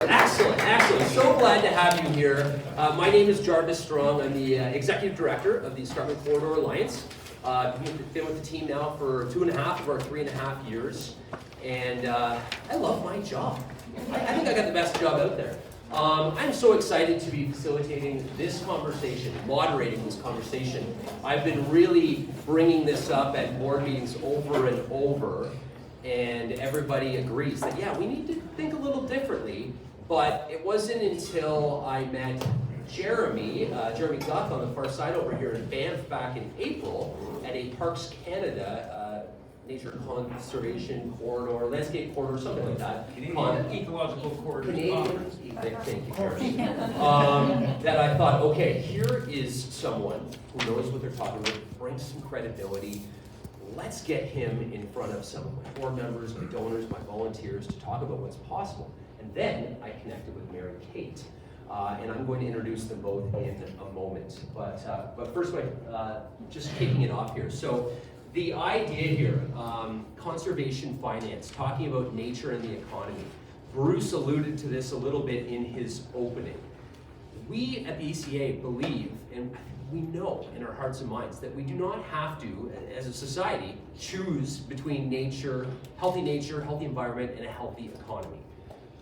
Excellent, excellent. So glad to have you here. My name is Jarvis Strong. I'm the Executive Director of the Escarpment Corridor Alliance. Been with the team now for 2.5 of our 3.5 years. And I love my job. I think I got the best job out there. I'm so excited to be facilitating this conversation, moderating this conversation. I've been really bringing this up at board meetings over and over. And everybody agrees that, yeah, we need to think a little differently. But it wasn't until I met Jeremy Guth on the far side over here in Banff back in April at a Parks Canada Nature Conservation Corridor, Landscape Corridor, something like that. Canadian Ecological Corridor. Thank you, Jeremy. That I thought, okay, here is someone who knows what they're talking about, brings some credibility. Let's get him in front of some of my board members, my donors, my volunteers to talk about what's possible. And then I connected with Mary Kate, and I'm going to introduce them both in a moment. But first, just kicking it off here. So the idea here, conservation finance, talking about nature and the economy. Bruce alluded to this a little bit in his opening. We at the ECA believe, and we know in our hearts and minds, that we do not have to, as a society, choose between healthy environment, and a healthy economy.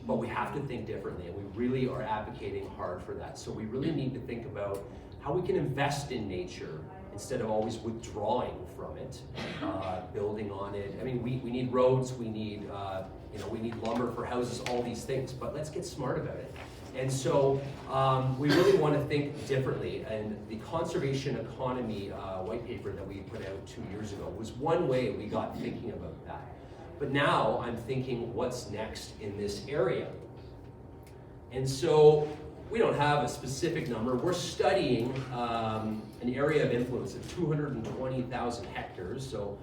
But we have to think differently, and we really are advocating hard for that. So we really need to think about how we can invest in nature instead of always withdrawing from it, building on it. I mean, we need roads, we need lumber for houses, all these things, but let's get smart about it. And so we really want to think differently, and the conservation economy white paper that we put out 2 years ago was one way we got thinking about that. But now I'm thinking, what's next in this area? And so we don't have a specific number. We're studying an area of influence of 220,000 hectares, so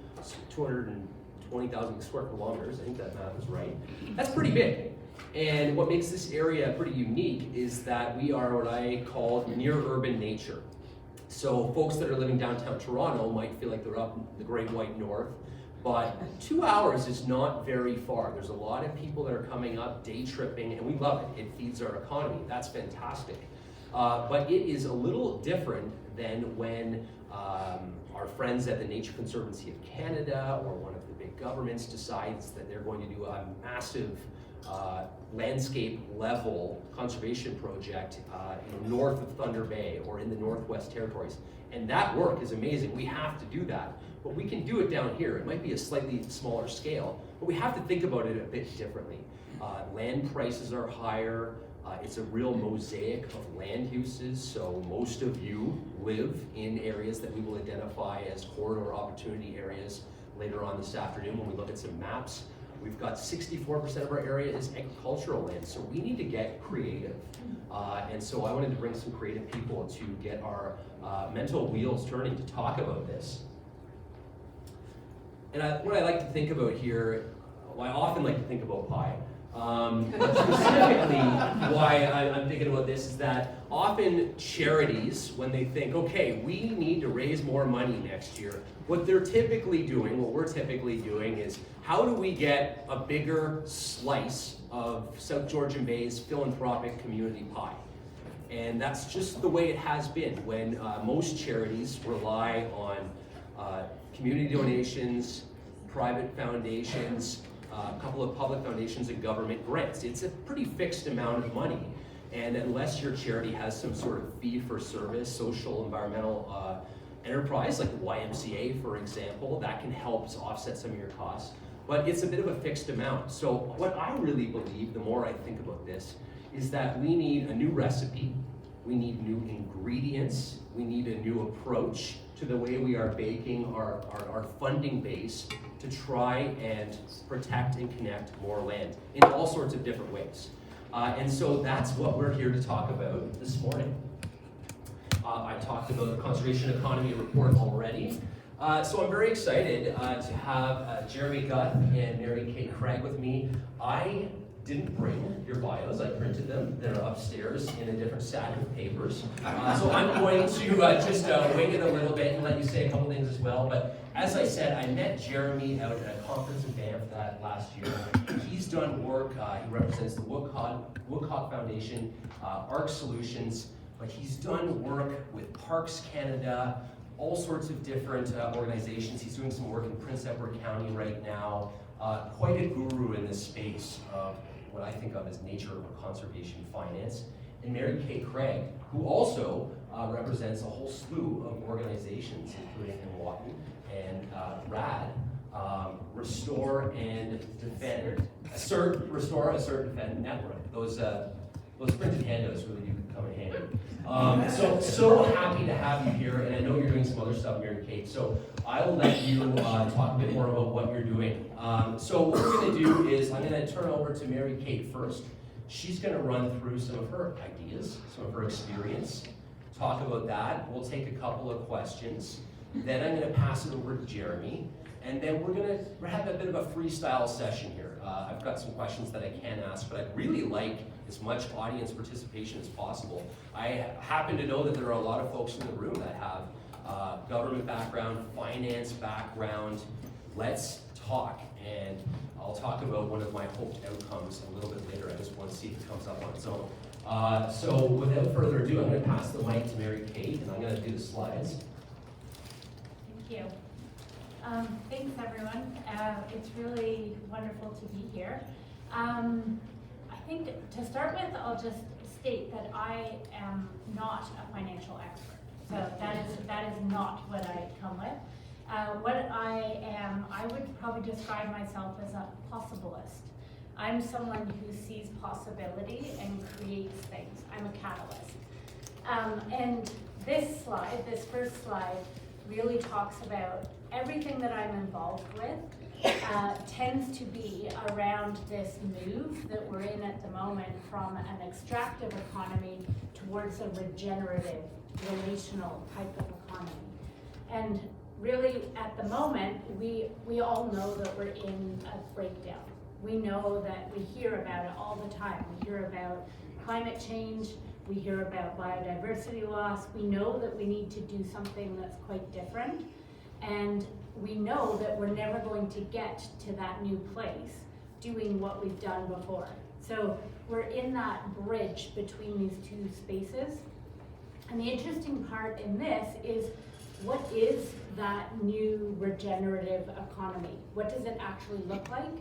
220,000 square kilometers. I think that math is right. That's pretty big. And what makes this area pretty unique is that we are what I call near urban nature. So folks that are living downtown Toronto might feel like they're up in the Great White North, but 2 hours is not very far. There's a lot of people that are coming up, day tripping, and we love it. It feeds our economy. That's fantastic. But it is a little different than when our friends at the Nature Conservancy of Canada or one of the big governments decides that they're going to do a massive landscape level conservation project north of Thunder Bay or in the Northwest Territories. And that work is amazing. We have to do that. But we can do it down here. It might be a slightly smaller scale, but we have to think about it a bit differently. Land prices are higher. It's a real mosaic of land uses. So most of you live in areas that we will identify as corridor opportunity areas later on this afternoon when we look at some maps. We've got 64% of our area is agricultural land, so we need to get creative. And so I wanted to bring some creative people to get our mental wheels turning to talk about this. And what I like to think about here, I often like to think about pie. But specifically, why I'm thinking about this is that often charities, when they think, okay, we need to raise more money next year, what we're typically doing is, how do we get a bigger slice of South Georgian Bay's philanthropic community pie? And that's just the way it has been when most charities rely on community donations, private foundations, a couple of public foundations and government grants. It's a pretty fixed amount of money. And unless your charity has some sort of fee-for-service, social, environmental enterprise, like the YMCA, for example, that can help to offset some of your costs. But it's a bit of a fixed amount. So what I really believe, the more I think about this, is that we need a new recipe, we need new ingredients, we need a new approach to the way we are baking our funding base to try and protect and connect more land in all sorts of different ways. And so that's what we're here to talk about this morning. I talked about the Conservation Economy Report already. So I'm very excited to have Jeremy Guth and Mary Kate Craig with me. I didn't bring your bios, I printed them. They're upstairs in a different stack of papers. So I'm going to just wing it a little bit and let you say a couple things as well. But as I said, I met Jeremy out at a conference in Banff that last year. He's done work, he represents the Woodcock Foundation, ARC Solutions, but he's done work with Parks Canada, all sorts of different organizations. He's doing some work in Prince Edward County right now. Quite a guru in this space of what I think of as nature or conservation finance. And Mary Kay Craig, who also represents a whole slew of organizations, including Watten and RAD, Restore and Defend, Assert, Restore, Assert, Defend Network. Those printed handouts really do come in handy. So happy to have you here, and I know you're doing some other stuff, Mary Kate, so I'll let you talk a bit more about what you're doing. So what we're going to do is I'm going to turn over to Mary Kate first. She's going to run through some of her ideas, some of her experience, talk about that. We'll take a couple of questions. Then I'm going to pass it over to Jeremy, and then we're going to have a bit of a freestyle session here. I've got some questions that I can ask, but I'd really like as much audience participation as possible. I happen to know that there are a lot of folks in the room that have government background, finance background. Let's talk, and I'll talk about one of my hoped outcomes a little bit later. I just want to see if it comes up on its own. So without further ado, I'm going to pass the mic to Mary Kate, and I'm going to do the slides. Thank you. Thanks, everyone. It's really wonderful to be here. I think to start with, I'll just state that I am not a financial expert. So that is not what I come with. What I am, I would probably describe myself as a possibilist. I'm someone who sees possibility and creates things. I'm a catalyst. And this slide, this first slide, really talks about everything that I'm involved with tends to be around this move that we're in at the moment from an extractive economy towards a regenerative, relational type of economy. And really, at the moment, we all know that we're in a breakdown. We know that we hear about it all the time. We hear about climate change, we hear about biodiversity loss. We know that we need to do something that's quite different. And we know that we're never going to get to that new place doing what we've done before. So we're in that bridge between these two spaces. And the interesting part in this is, what is that new regenerative economy? What does it actually look like?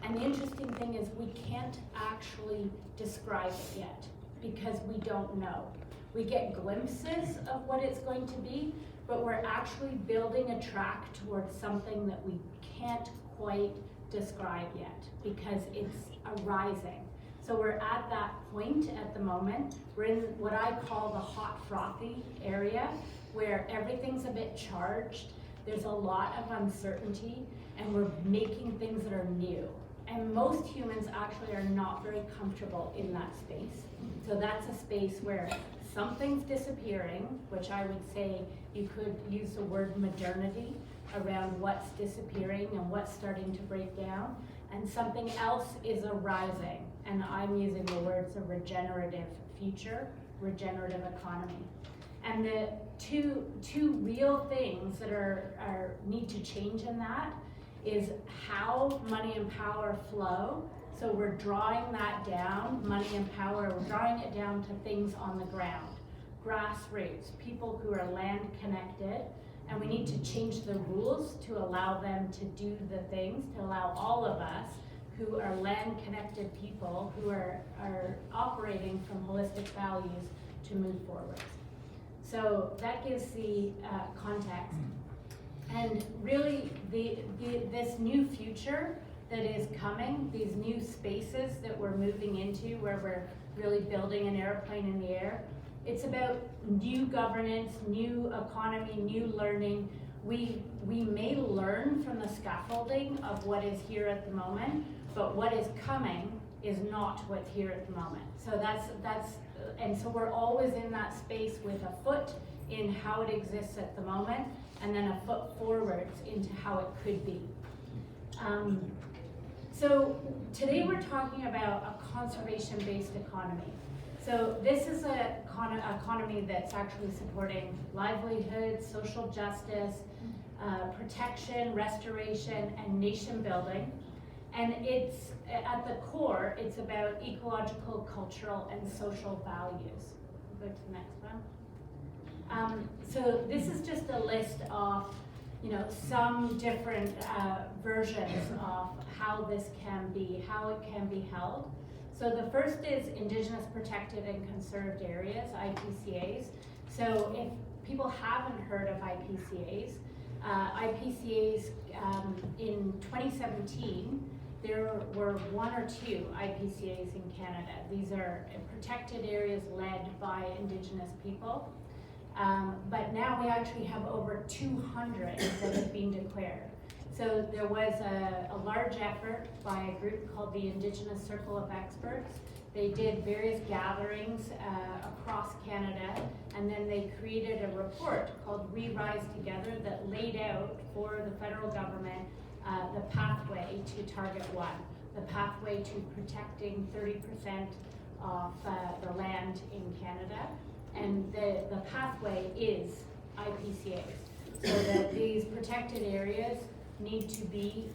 And the interesting thing is, we can't actually describe it yet because we don't know. We get glimpses of what it's going to be, but we're actually building a track towards something that we can't quite describe yet because it's arising. So we're at that point at the moment. We're in what I call the hot frothy area, where everything's a bit charged. There's a lot of uncertainty, and we're making things that are new. And most humans actually are not very comfortable in that space. So that's a space where something's disappearing, which I would say you could use the word modernity around what's disappearing and what's starting to break down, and something else is arising. And I'm using the words of regenerative future, regenerative economy. And the two real things that need to change in that is how money and power flow. So we're drawing that down, money and power, we're drawing it down to things on the ground, grassroots, people who are land connected, and we need to change the rules to allow them to do the things, to allow all of us who are land connected people who are operating from holistic values to move forward. So that gives the context. And really, this new future that is coming, these new spaces that we're moving into, where we're really building an airplane in the air, it's about new governance, new economy, new learning. We may learn from the scaffolding of what is here at the moment, but what is coming is not what's here at the moment. So and so we're always in that space with a foot in how it exists at the moment, and then a foot forwards into how it could be. So today we're talking about a conservation-based economy. So this is an economy that's actually supporting livelihood, social justice, protection, restoration, and nation building. And it's, at the core, it's about ecological, cultural, and social values. Go to the next one. So this is just a list of, some different versions of how this can be, how it can be held. So the first is Indigenous Protected and Conserved Areas, IPCAs. So if people haven't heard of IPCAs, in 2017, there were 1 or 2 IPCAs in Canada. These are protected areas led by Indigenous people. But now we actually have over 200 that have been declared. So there was a large effort by a group called the Indigenous Circle of Experts. They did various gatherings across Canada, and then they created a report called We Rise Together that laid out for the federal government the pathway to Target 1, the pathway to protecting 30% of the land in Canada. And the pathway is IPCAs. So that these protected areas need to be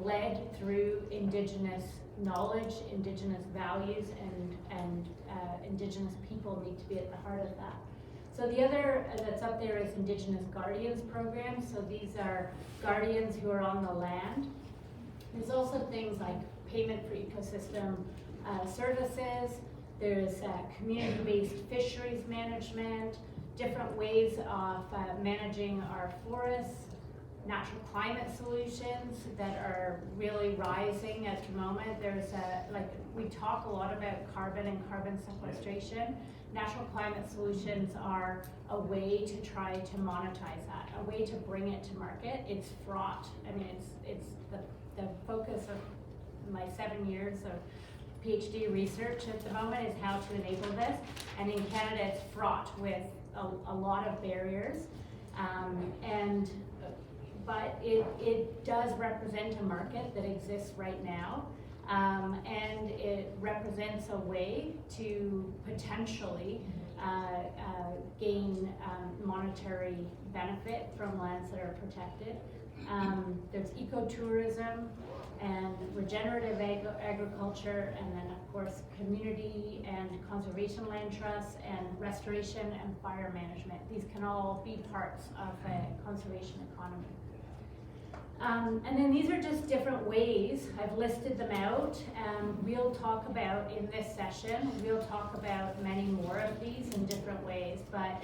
led through Indigenous knowledge, Indigenous values, and Indigenous people need to be at the heart of that. So the other that's up there is Indigenous Guardians Program. So these are guardians who are on the land. There's also things like payment for ecosystem services. There's community-based fisheries management, different ways of managing our forests, natural climate solutions that are really rising at the moment. There's we talk a lot about carbon and carbon sequestration. Natural climate solutions are a way to try to monetize that, a way to bring it to market. It's fraught. I mean, it's the focus of my 7 years of PhD research at the moment is how to enable this. And in Canada, it's fraught with a lot of barriers. But it does represent a market that exists right now. And it represents a way to potentially gain monetary benefit from lands that are protected. There's ecotourism and regenerative agriculture, and then of course community and conservation land trusts and restoration and fire management. These can all be parts of a conservation economy. And then these are just different ways. I've listed them out. We'll talk about in this session, we'll talk about many more of these in different ways, but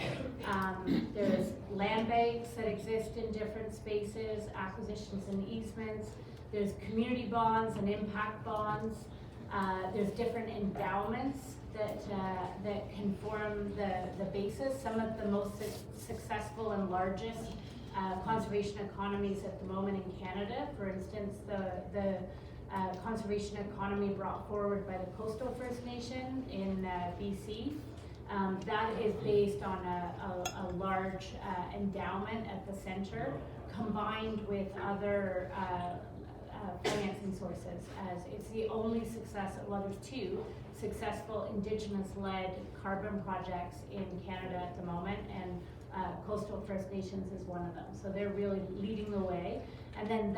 there's land banks that exist in different spaces, acquisitions and easements, there's community bonds and impact bonds, there's different endowments that can form the basis. Some of the most successful and largest conservation economies at the moment in Canada. For instance, the conservation economy brought forward by the Coastal First Nation in BC. That is based on a large endowment at the center, combined with other financing sources. As it's the only there's 2 successful Indigenous-led carbon projects in Canada at the moment, and Coastal First Nations is one of them. So they're really leading the way. And then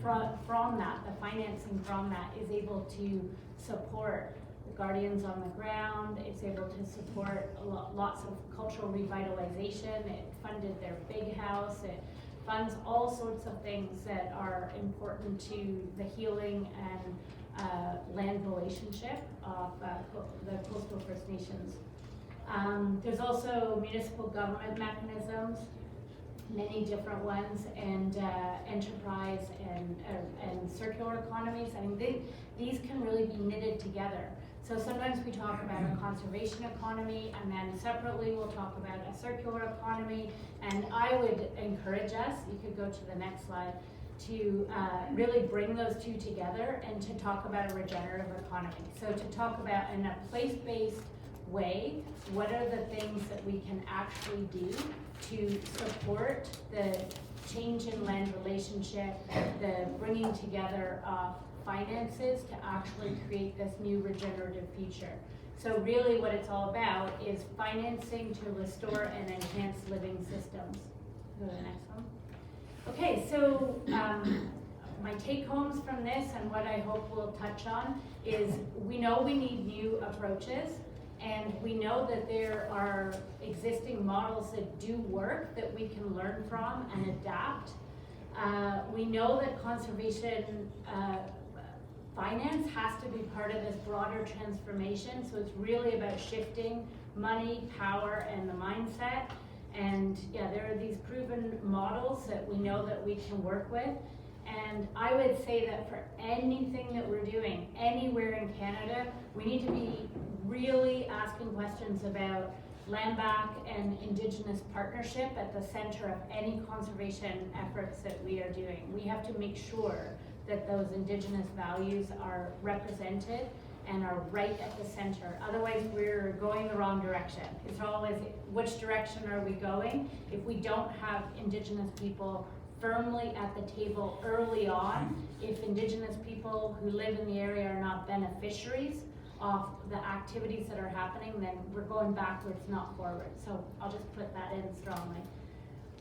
from that, the financing from that is able to support the guardians on the ground. It's able to support lots of cultural revitalization. It funded their big house. It funds all sorts of things that are important to the healing and land relationship of the Coastal First Nations. There's also municipal government mechanisms, many different ones, and enterprise and circular economies. I mean, these can really be knitted together. So sometimes we talk about a conservation economy, and then separately we'll talk about a circular economy. And I would encourage us, you could go to the next slide, to really bring those 2 together and to talk about a regenerative economy. So to talk about in a place-based way, what are the things that we can actually do to support the change in land relationship, the bringing together of finances to actually create this new regenerative future. So really what it's all about is financing to restore and enhance living systems. Go to the next one. Okay, so my take homes from this and what I hope we'll touch on is we know we need new approaches, and we know that there are existing models that do work that we can learn from and adapt. We know that conservation finance has to be part of this broader transformation, so it's really about shifting money, power, and the mindset. And yeah, there are these proven models that we know that we can work with. And I would say that for anything that we're doing anywhere in Canada, we need to be really asking questions about land back and Indigenous partnership at the center of any conservation efforts that we are doing. We have to make sure that those Indigenous values are represented and are right at the center. Otherwise, we're going the wrong direction. It's always, which direction are we going? If we don't have Indigenous people firmly at the table early on, if Indigenous people who live in the area are not beneficiaries of the activities that are happening, then we're going backwards, not forward. So I'll just put that in strongly.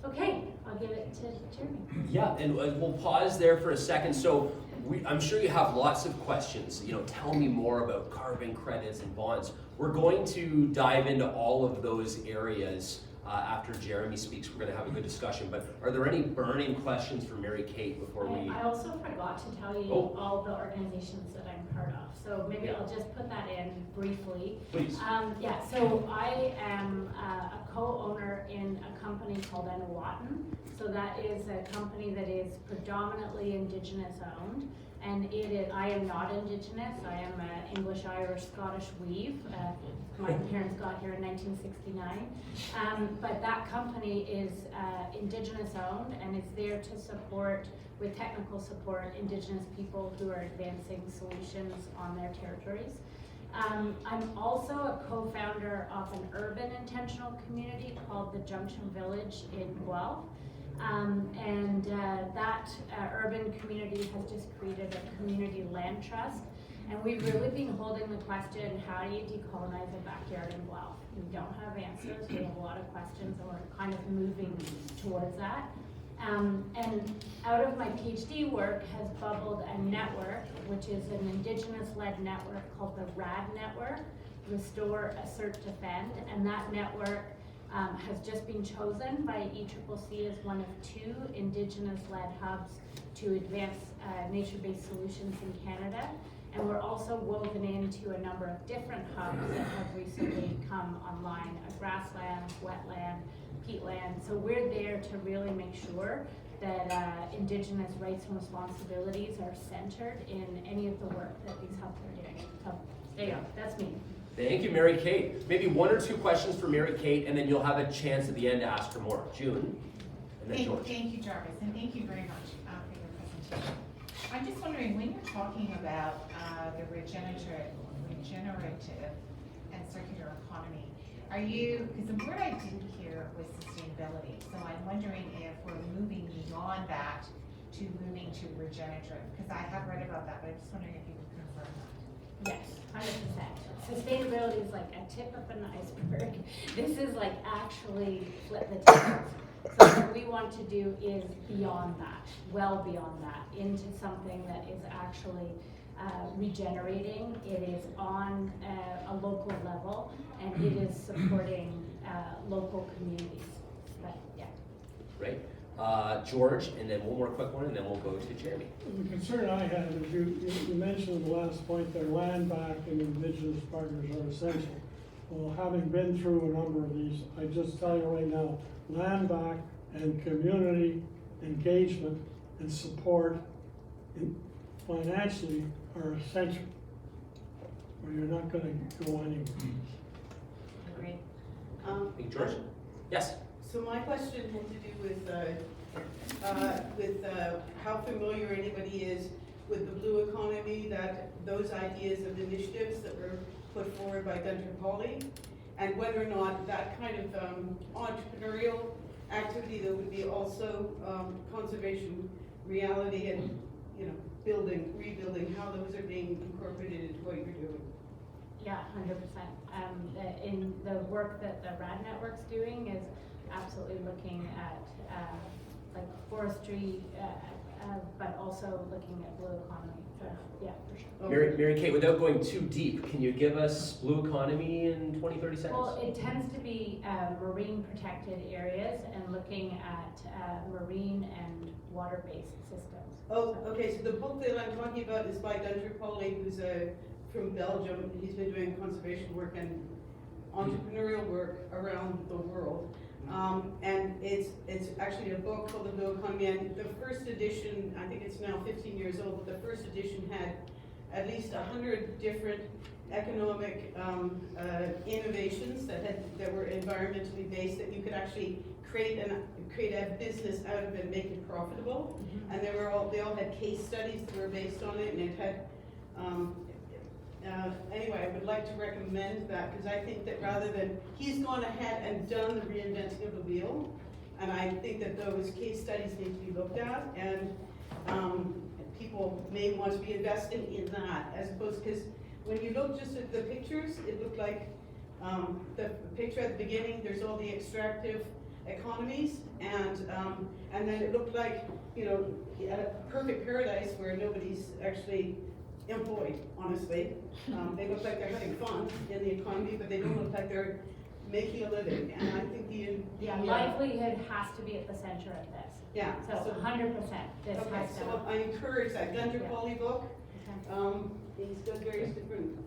Okay, I'll give it to Jeremy. Yeah, and we'll pause there for a second. So I'm sure you have lots of questions. Tell me more about carbon credits and bonds. We're going to dive into all of those areas after Jeremy speaks. We're going to have a good discussion. But are there any burning questions for Mary Kate before we? I also forgot to tell you all the organizations that I'm part of. So maybe I'll just put that in briefly. Please. Yeah, so I am a co-owner in a company called Anawatin. So that is a company that is predominantly Indigenous owned. And I am not Indigenous. I am an English, Irish, Scottish weave. My parents got here in 1969. But that company is Indigenous owned and is there to support, with technical support, Indigenous people who are advancing solutions on their territories. I'm also a co-founder of an urban intentional community called the Junction Village in Guelph. That urban community has just created a community land trust. And we've really been holding the question, how do you decolonize a backyard in Guelph? We don't have answers, we have a lot of questions, and we're kind of moving towards that. And out of my PhD work has bubbled a network, which is an Indigenous-led network called the RAD network, Restore, Assert, Defend, and that network has just been chosen by ECCC as one of 2 Indigenous-led hubs to advance nature-based solutions in Canada. And we're also woven into a number of different hubs that have recently come online, a grassland, wetland, peatland. So we're there to really make sure that Indigenous rights and responsibilities are centered in any of the work that these hubs are doing. So there you go, that's me. Thank you, Mary Kate. Maybe 1 or 2 questions for Mary Kate, and then you'll have a chance at the end to ask her more. June, and then George. Thank you, Jarvis, and thank you very much for your presentation. I'm just wondering, when you're talking about the regenerative and circular economy, because the word I didn't hear was sustainability, so I'm wondering if we're moving beyond that to moving to regenerative, because I have read about that, but I'm just wondering if you could confirm that. Yes, 100%. Sustainability is like a tip of an iceberg. This is like actually flip the tables. So what we want to do is beyond that, well beyond that, into something that is actually regenerating. It is on a local level, and it is supporting local communities. But yeah. Right. George, and then one more quick one, and then we'll go to Jeremy. The concern I had is you mentioned in the last point that land back and Indigenous partners are essential. Well, having been through a number of these, I just tell you right now, land back and community engagement and support financially are essential, or you're not going to go anywhere. Great. Hey, George? Yes? So my question had to do with how familiar anybody is with the blue economy, that those ideas of initiatives that were put forward by Gunter Pauli, and whether or not that kind of entrepreneurial activity that would be also conservation reality and rebuilding, how those are being incorporated into what you're doing. Yeah, 100%. In the work that the RAD Network's doing is absolutely looking at like forestry, but also looking at blue economy. So yeah, for sure. Mary Kate, without going too deep, can you give us blue economy in 20, 30 seconds? Well, it tends to be marine protected areas and looking at marine and water-based systems. Oh, okay, so the book that I'm talking about is by Gunter Pauly, who's from Belgium. He's been doing conservation work and entrepreneurial work around the world. And it's actually a book called The Blue Economy, and the first edition, I think it's now 15 years old, but the first edition had at least 100 different economic innovations that were environmentally based, that you could actually create a business out of it and make it profitable. And they all had case studies that were based on it, and it had anyway, I would like to recommend that, because I think that rather than, he's gone ahead and done the reinventing of the wheel, and I think that those case studies need to be looked at, and people may want to be investing in that, as opposed, because when you look just at the pictures, it looked like the picture at the beginning, there's all the extractive economies, and then it looked like, you know, a perfect paradise where nobody's actually employed, honestly. They look like they're having fun in the economy, but they don't look like they're making a living. And I think livelihood has to be at the center of this. Yeah. So 100%. This Okay, has to. so I encourage that Gunter Pauly book. He's got various different.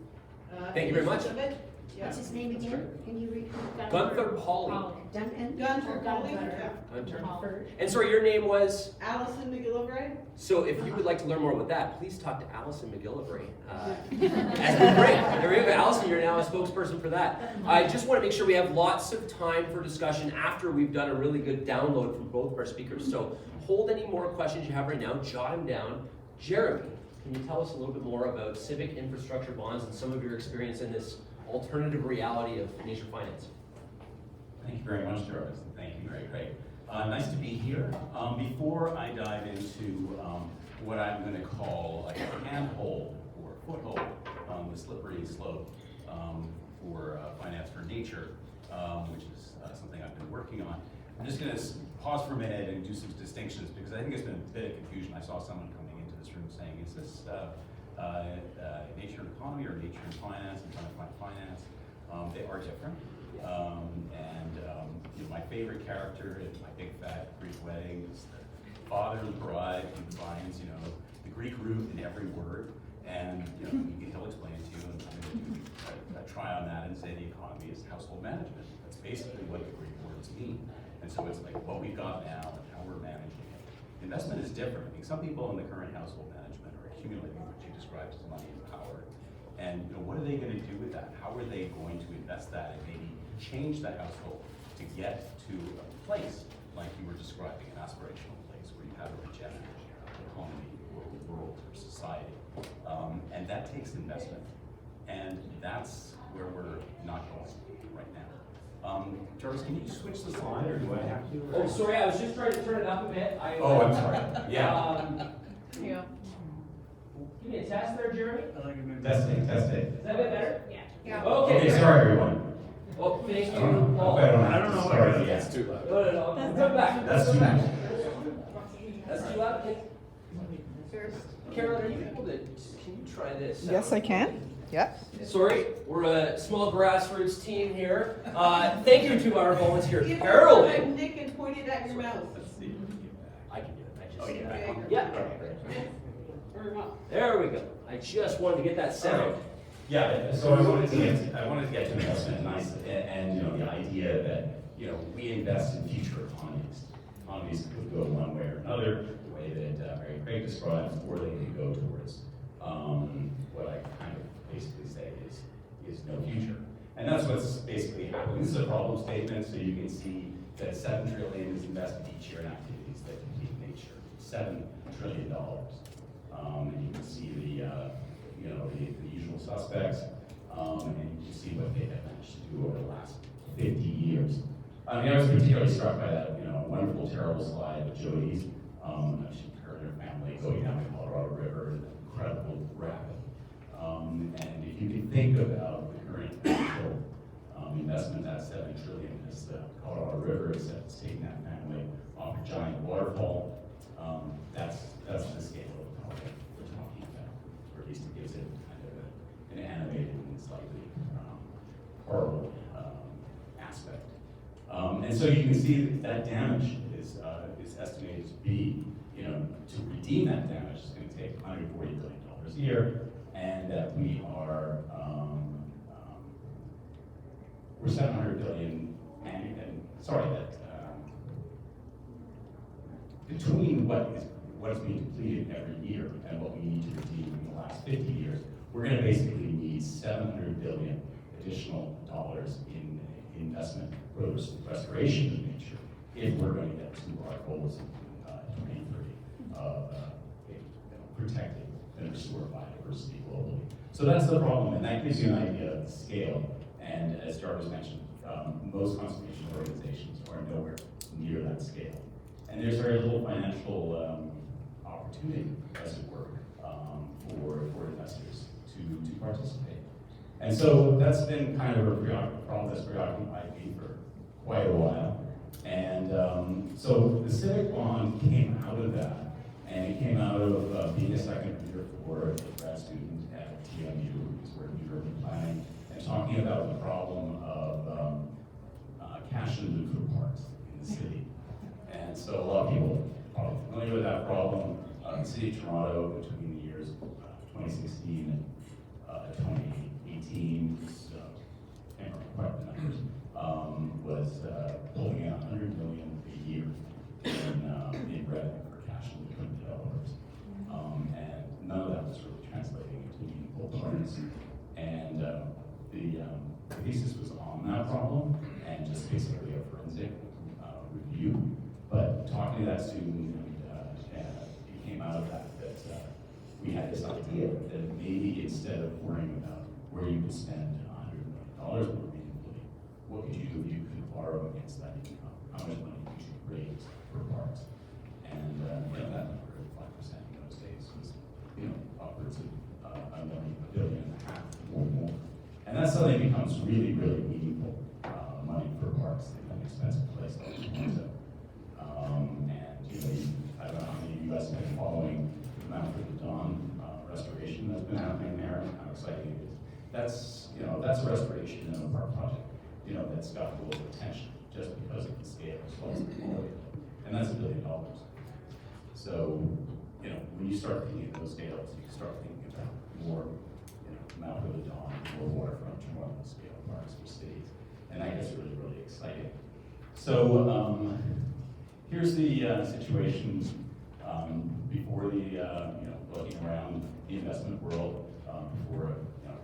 Thank you very much. of it. Yeah. What's his name again? Can you repeat? Gunther Pauly. Duncan? Gunter Pauly. Gunter. Yeah. Gunter. And sorry, your name was? Alison McGillivray. So if you would like to learn more about that, please talk to Alison McGillivray. As we break. There we go, Alison, you're now a spokesperson for that. I just want to make sure we have lots of time for discussion after we've done a really good download from both of our speakers. So hold any more questions you have right now, jot them down. Jeremy, can you tell us a little bit more about civic infrastructure bonds and some of your experience in this alternative reality of nature finance? Thank you very much, Jarvis. Thank you, Craig. Nice to be here. Before I dive into what I'm going to call like a handhold or foothold on the slippery slope for finance for nature, which is something I've been working on, I'm just going to pause for a minute and do some distinctions, because I think there's been a bit of confusion. I saw someone coming into this room saying, is this nature and economy or nature and finance and trying to find finance? They are different. You know, my favorite character in My Big Fat Greek Wedding is the father of the bride who finds, you know, the Greek root in every word, and you know, he'll explain it to you, and I'm going to try on that and say the economy is household management. That's basically what the Greek words mean, and so it's like what we've got now and how we're managing it. Investment is different. I mean, some people in the current household management are accumulating what you described as money and power, and you know, what are they going to do with that? How are they going to invest that and maybe change the household to get to a place like you were describing, an aspirational place where you have a regenerative economy or world or society, and that takes investment, and that's where we're not going right now. Jarvis, can you switch the slide, or do I have to? Oh, sorry, I was just trying to turn it up a bit. Oh, I'm sorry. Yeah. Yeah. Give me a test there, Jeremy. Testing. Is that a bit better? Yeah. Okay. Sorry, everyone. Well, thank you. I don't know. Sorry, yeah. It's too loud. No. Come back. That's too much. That's too loud. Carolyn, are you able to, can you try this? Yes, I can. Yep. Sorry, we're a small grassroots team here. Thank you to our volunteer, Carolyn. Nick and pointed at your mouth. I can do it. Oh, yeah. Yeah. Or not. There we go. I just wanted to get that sound. Yeah, so I wanted to get to investment and you know, the idea that, you know, we invest in future economies. Economies could go one way or another, the way that Mary Craig describes, or they could go towards what I kind of basically say is no future. And that's what's basically happening. This is a problem statement, so you can see that $7 trillion is invested each year in activities that compete nature. $7 trillion. And you can see the usual suspects, and you can see what they have managed to do over the last 50 years. I mean, I was particularly struck by that, wonderful, terrible slide of Jody's. Her and her family going down the Colorado River, an incredible rapid. And if you can think about the current actual investment at $7 trillion, as the Colorado River is taking that family off a giant waterfall. That's the scale of the project we're talking about, or at least it gives it kind of an animated and slightly horrible aspect. And so you can see that damage is estimated to be, to redeem that damage is going to take $140 billion a year, and that we are we're $700 billion, between what is being depleted every year and what we need to redeem in the last 50 years, we're going to basically need $700 billion additional dollars in investment for the restoration of nature if we're going to get to our goals in 2030 of protecting and restore biodiversity globally. So that's the problem, and that gives you an idea of the scale. And as Jarvis mentioned, most conservation organizations are nowhere near that scale. And there's very little financial opportunity, as it were, for investors to participate. And so that's been kind of a problem that's preoccupied me for quite a while. And so the civic bond came out of that, and it came out of being a second year for a grad student at TMU, who's working in urban planning, and talking about the problem of cash and loot for parks in the city. And so a lot of people are probably familiar with that problem. The city of Toronto, between the years 2016 and 2018, can't remember quite the numbers, was pulling in $100 million a year in revenue for cash and liquid developers. And none of that was really translating into meaningful parks. And the thesis was on that problem and just basically a forensic review. But talking to that student, it came out of that we had this idea that maybe instead of worrying about where you could spend $100 million more meaningfully, what could you do if you could borrow against that income? How much money could you raise for parks? And that number of 5% in those days was, upwards of $1.5 billion or more. And that suddenly becomes really, really meaningful money for parks in an expensive place like Toronto. I don't know how many of you guys have been following the Mount of the Dawn restoration that's been happening there, and how exciting it is. That's a restoration in a park project, that's got global attention just because of the scale as well as the quality of it. And that's $1 billion. So, when you start thinking of those scales, you start thinking about more, Mount of the Dawn, more waterfront Toronto scale parks for cities. And that gets really, really exciting. So, here's the situation before the, looking around the investment world before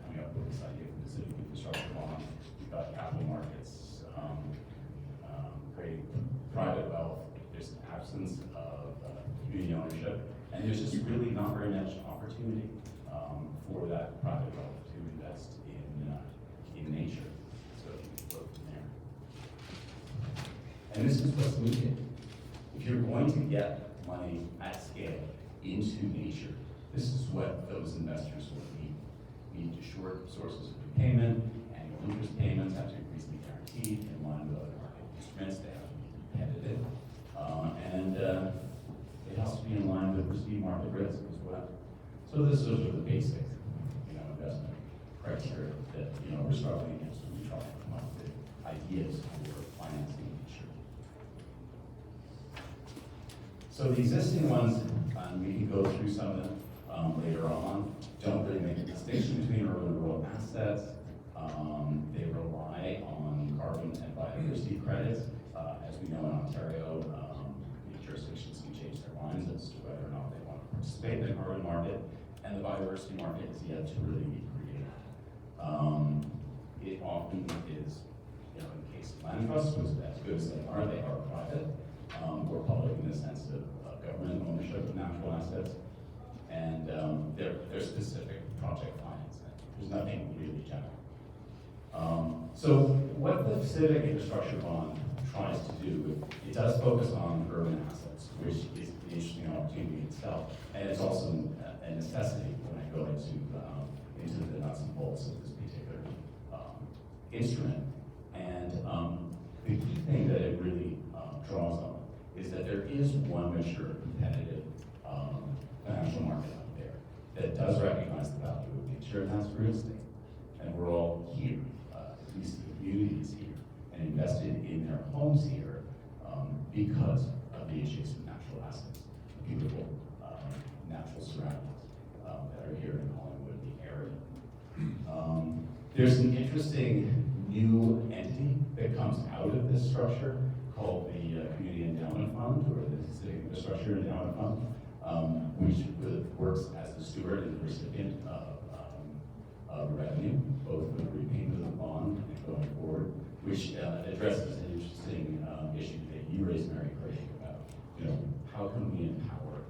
coming up with this idea of the civic infrastructure bond. We've got capital markets, creating private wealth. There's an absence of community ownership, and there's just really not very much opportunity for that private wealth to invest in nature. So you can float from there. And this is what's needed. If you're going to get money at scale into nature, this is what those investors will need. You need to short sources of repayment, annual interest payments have to increase the guarantee in line with other market instruments, they have to be competitive, and it has to be in line with perceived market risk as well. So those are the basic, investment criteria that we're struggling against when we try to come up with ideas for financing nature. So the existing ones, we can go through some of them later on, don't really make a distinction between urban and rural assets. They rely on carbon and biodiversity credits. As we know in Ontario, jurisdictions can change their minds as to whether or not they want to participate in the carbon market, and the biodiversity market is yet to really be created. It often is, in the case of land trusts, was as good as they are private, or public in the sense of government ownership of natural assets, and they're specific project financing. There's nothing really general. So what the civic infrastructure bond tries to do, it does focus on urban assets, which is an interesting opportunity itself, and it's also a necessity when I go into the nuts and bolts of this particular instrument. And the key thing that it really draws on is that there there is one mature, competitive financial market out there that does recognize the value of nature, and that's real estate. And we're all here, at least the community is here, and invested in their homes here because of the adjacent natural assets, beautiful natural surroundings that are here in Collingwood, the area. There's an interesting new entity that comes out of this structure called the Community Endowment Fund, or the Civic Infrastructure Endowment Fund, which works as the steward and the recipient of revenue, both for the repayment of the bond and going forward, which addresses an interesting issue that you raised, Mary Craig, about, how can we empower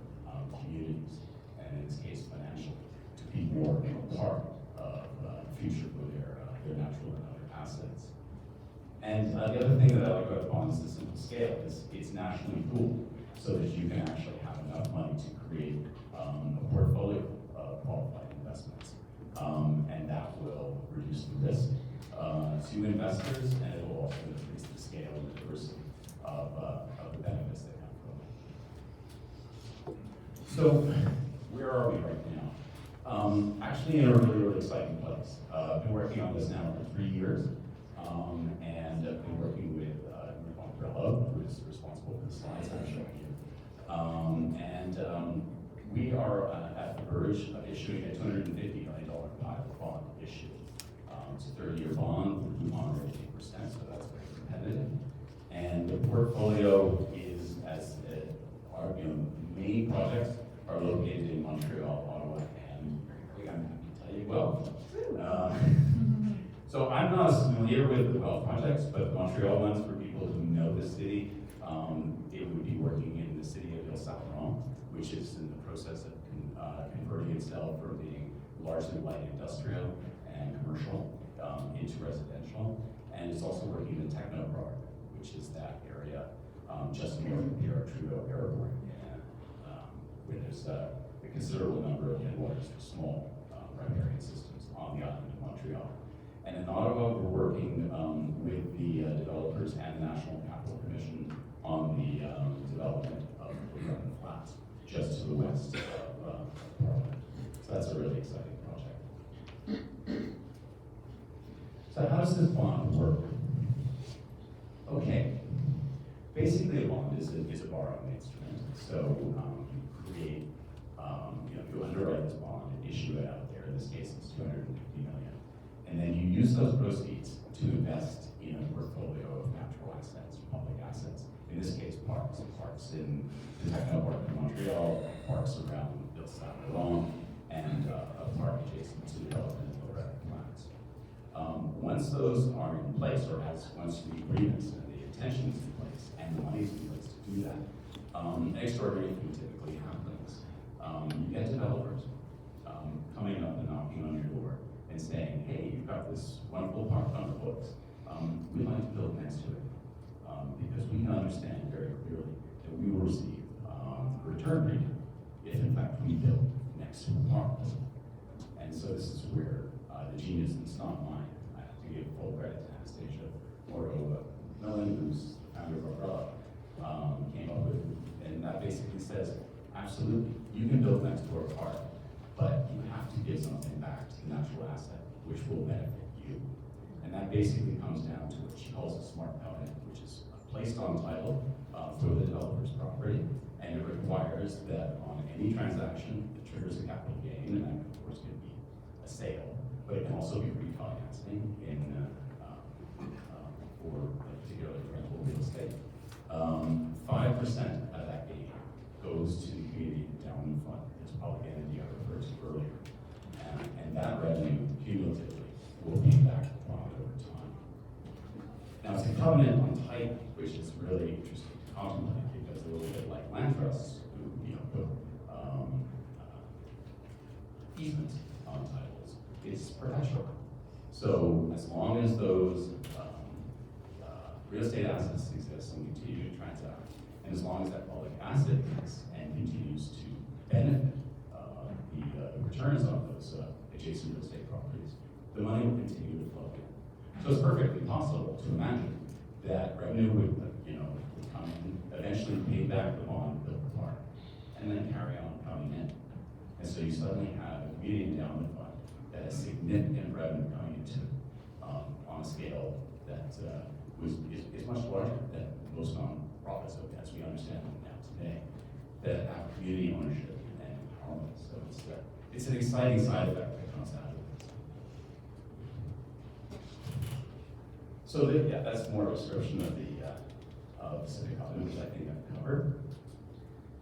communities, and in this case financially, to be more part of the future for their natural and other assets. And the other thing that I like about bonds is the simple scale. It's nationally pooled, so that you can actually have enough money to create a portfolio of qualified investments. And that will reduce the risk to investors, and it will also increase the scale and the diversity of the benefits that come from it. So, where are we right now? Actually in a really exciting place. I've been working on this now for 3 years, and I've been working with Umbrella, who is responsible for the slides I'm showing you. We are at the verge of issuing a $250 million pilot bond issue. It's a 30-year bond with a coupon rate of 8%, so that's very competitive. And the portfolio is, our main projects are located in Montreal, Ottawa, and I'm happy to tell you, Guelph. So I'm not as familiar with the Guelph projects, but the Montreal ones, for people who know the city, it would be working in the city of Saint-Laurent, which is in the process of converting itself from being largely light industrial and commercial into residential. And it's also working in the Techno Park, which is that area just north of Pierre Trudeau Airport, and where there's a considerable number of headwaters for small riparian systems on the island of Montreal. And in Ottawa, we're working with the developers and the National Capital Commission on the development of the Garden Flats, just to the west of Parliament. So that's a really exciting project. So how does this bond work? Okay, basically a bond is a borrowing instrument. So you create, you underwrite this bond and issue it out there. In this case, it's $250 million. And then you use those proceeds to invest in a portfolio of natural assets, public assets. In this case, parks in the Techno Park in Montreal, parks around Saint-Laurent, and a park adjacent to the development of the Red Plants. Once those are in place, or once the agreements and the intention is in place, and the money is in place to do that, an extraordinary thing typically happens. You get developers coming up and knocking on your door and saying, hey, you've got this wonderful park on the books. We'd like to build next to it. Because we understand very clearly that we will receive return premium if in fact we build next to the park. And so this is where the genius, and it's not mine, I have to give full credit to Anastasia Morova-Millen, who's the founder of Umbrella, came up with, and that basically says, absolutely, you can build next to our park, but you have to give something back to the natural asset, which will benefit you. And that basically comes down to what she calls a smart covenant, which is placed on title for the developer's property, and it requires that on any transaction that triggers a capital gain, and that of course can be a sale, but it can also be refinancing for particularly rental real estate. 5% of that gain goes to the Community Endowment Fund, this public entity I referred to earlier, and that revenue cumulatively will pay back the bond over time. Now it's a covenant on title, which is really interesting to contemplate, because a little bit like land trusts, who put easements on titles, it's perpetual. So as long as those real estate assets exist and continue to transact, and as long as that public asset exists and continues to benefit the returns on those adjacent real estate properties, the money will continue to flow in. So it's perfectly possible to imagine that revenue would come in eventually pay back the bond, build the park, and then carry on coming in. And so you suddenly have a community endowment fund that has significant revenue coming into on a scale that is much larger than most nonprofits as we understand them now today, that have community ownership and empowerment. So it's an exciting side effect that comes out of it. So yeah, that's more of a description of the civic covenant, which I think I've covered.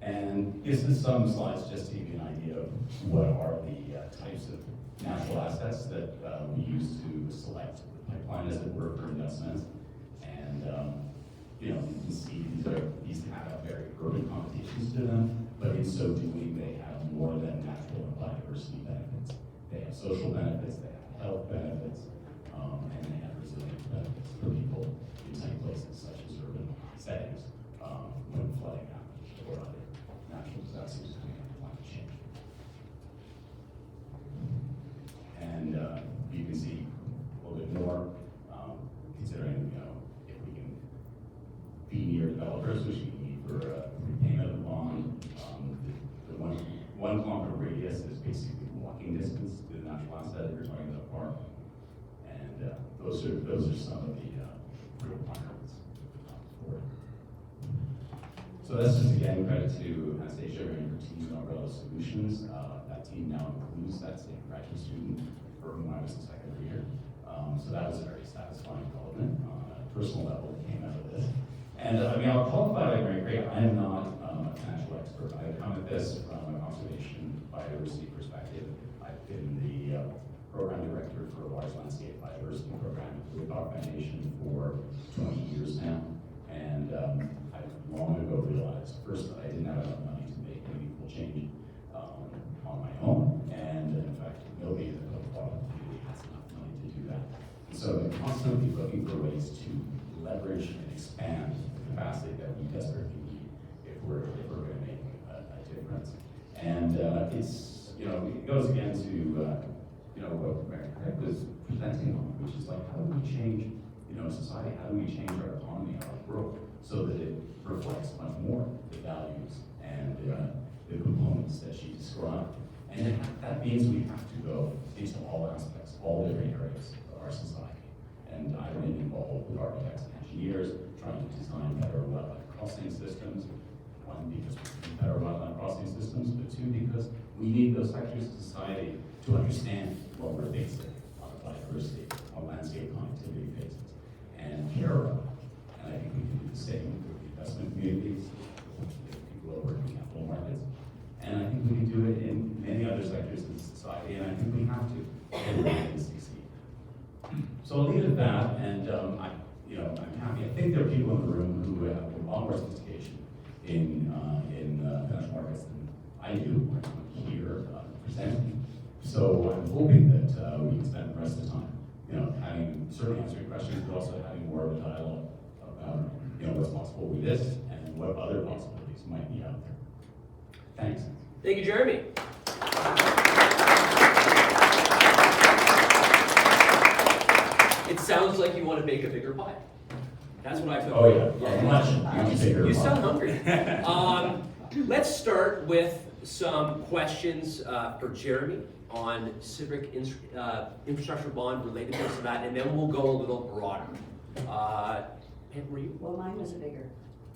And this is some slides just to give you an idea of what are the types of natural assets that we use to select the pipeline, as it were, for investments. And you can see these have very urban connotations to them, but in so doing, they have more than natural and biodiversity benefits. They have social benefits, they have health benefits, and they have resilience benefits for people in tight places such as urban settings when flooding happens or other natural disasters coming up, climate change. And you can see a little bit more, considering if we can be near developers, which we need for repayment of the bond. The 1 kilometer radius is basically walking distance to the natural asset if you're talking about a park. And those are some of the requirements for it. So that's just again credit to Anastasia and her team at Umbrella Solutions. That team now includes that same graduate student for whom I was the second year. So that was a very satisfying development on a personal level that came out of this. And I'll qualify like great. I am not a financial expert. I come at this from a conservation biodiversity perspective. I've been the program director for a large landscape biodiversity program at the Woodcock Foundation for 20 years now. And I long ago realized, first, that I didn't have enough money to make meaningful change on my own. And in fact, nobody in the public community has enough money to do that. And so I'm constantly looking for ways to leverage and expand the capacity that we desperately need if we're going to make a difference. And it goes again to what Mary Craig was presenting on, which is like, how do we change society? How do we change our economy, our world, so that it reflects much more the values and the components that she described? And that means we have to go into all aspects, all different areas of our society. And I've been involved with architects and engineers trying to design better wetland crossing systems. One, because we need better wetland crossing systems, but two, because we need those sectors of society to understand what we're facing on biodiversity, on landscape connectivity basis, and care about it. And I think we can do the same with the investment communities, with people who are working in capital markets. And I think we can do it in many other sectors of society, and I think we have to if we're going to succeed. So I'll leave it at that, and I'm happy. I think there are people in the room who have a lot more sophistication in financial markets than I do when I'm here presenting. So I'm hoping that we can spend the rest of the time, certainly answering questions, but also having more of a dialogue about, what's possible with this and what other possibilities might be out there. Thanks. Thank you, Jeremy. It sounds like you want to bake a bigger pie. That's what I feel. Oh yeah, much bigger. You sound hungry. Let's start with some questions for Jeremy on civic infrastructure bond related to that, and then we'll go a little broader. Pam, were you? Well, mine was bigger.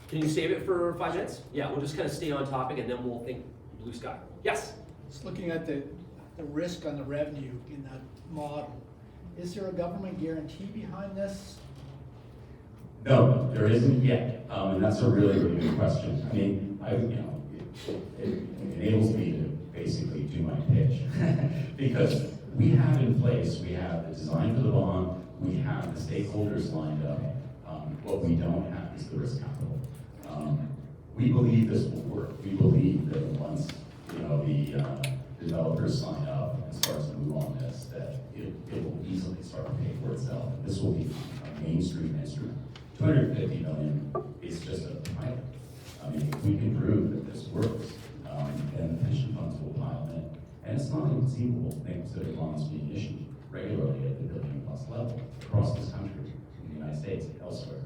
Can you save it for 5 minutes? Yeah, we'll just kind of stay on topic, and then we'll think blue sky. Yes? Just looking at the risk on the revenue in that model, is there a government guarantee behind this? No, there isn't yet, and that's a really, really good question. I mean, it enables me to basically do my pitch because we have in place, we have the design for the bond, we have the stakeholders lined up. What we don't have is the risk capital. We believe this will work. We believe that once the developers sign up and start to move on this, that it will easily start to pay for itself. This will be a mainstream instrument. 250 million is just a pilot. I mean, if we can prove that this works, then the pension funds will pile in. And it's not inconceivable to think civic bonds being issued regularly at the billion-plus level across this country, in the United States and elsewhere.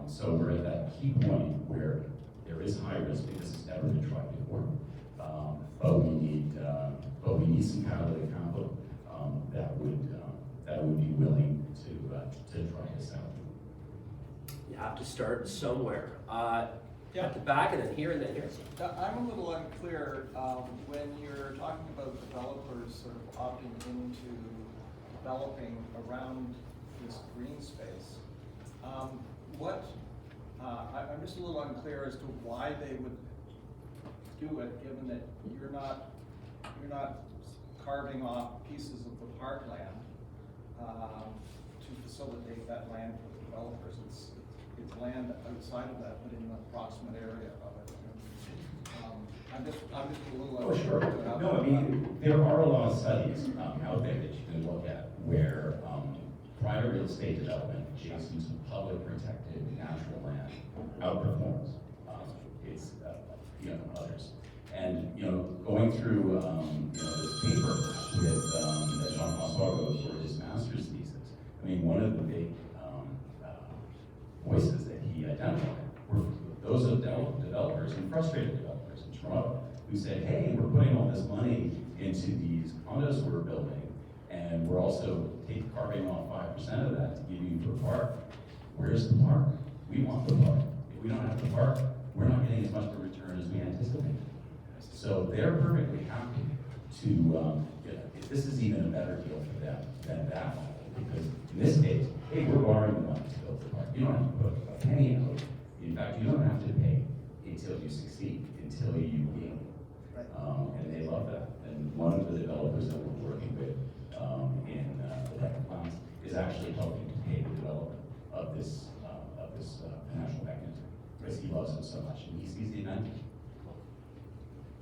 So we're at that key point where There is high risk because it's never been tried before. But we need some catalytic capital that would be willing to try this out. You have to start somewhere. Yeah. At the back and then here and then here. I'm a little unclear, when you're talking about developers sort of opting into developing around this green space. I'm just a little unclear as to why they would do it, given that you're not carving off pieces of the parkland to facilitate that land for the developers. It's land outside of that, but in the proximate area of it. I'm just a little Oh, sure. unsure about No, I mean, there are a lot of studies out there that you can look at where private real estate development adjacent to public protected natural land outperforms others. And going through this paper with that Jean-François wrote for his master's thesis. I mean, one of the big voices that he identified were those of developers and frustrated developers in Toronto who said, hey, we're putting all this money into these condos we're building, and we're also carving off 5% of that to give you for the park. Where's the park? We want the park. If we don't have the park, we're not getting as much of a return as we anticipated. So they're perfectly happy to, this is even a better deal for them than that model, because in this case, hey, we're borrowing the money to build the park. You don't have to put a penny out. In fact, you don't have to pay until you succeed, until you gain. And they love that. And one of the developers that we're working with in the Breakout plans is actually helping to pay the development of this financial mechanism, because he loves it so much and he sees the advantage.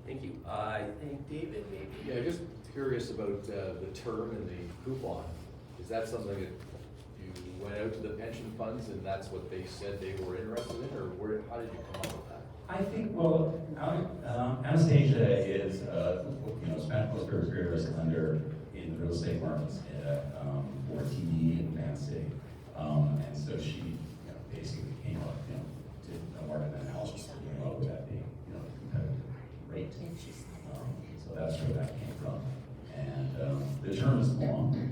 Thank you. I think David maybe. Yeah, just curious about the term and the coupon. Is that something that you went out to the pension funds and that's what they said they were interested in, or how did you come up with that? I think, well, Anastasia is, spent most of her career as a lender in the real estate markets for TD and Van City. And so she basically came up, did a market analysis and came up with that being, competitive rate. So that's where that came from. And the term is long.